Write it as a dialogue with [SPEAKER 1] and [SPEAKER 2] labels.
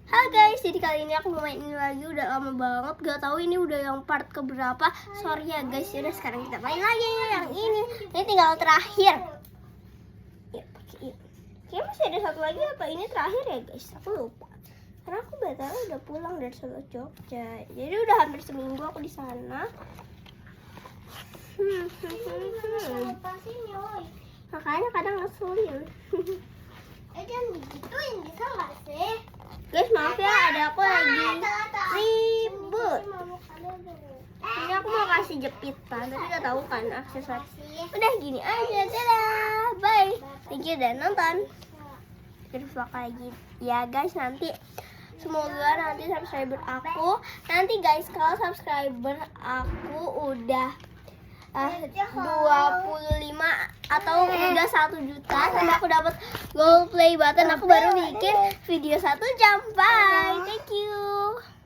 [SPEAKER 1] Hai guys, jadi kali ini aku mau main ini lagi. Udah lama banget, gak tahu ini udah yang part keberapa. Sorry ya guys, yaudah sekarang kita main lagi yang ini. Ini tinggal terakhir. Ya pakai ini. Kayaknya masih ada satu lagi apa ini terakhir ya guys? Aku lupa. Karena aku batal udah pulang dari Solo Jogja. Jadi udah hampir seminggu aku di sana. Makanya kadang ngeselin.
[SPEAKER 2] Jangan digituin, bisa nggak sih?
[SPEAKER 1] Guys, maaf ya, ada aku lagi ribut. Ini aku mau kasih jepitan, tapi gak tahu kan aksesoris. Udah gini aja, dadah, bye. Thank you udah nonton. Terus lagi ya guys, nanti semoga nanti subscriber aku. Nanti guys, kalau subscriber aku udah 25 atau udah 1 juta sampai aku dapat gold play button, aku baru bikin video 1 jam. Bye.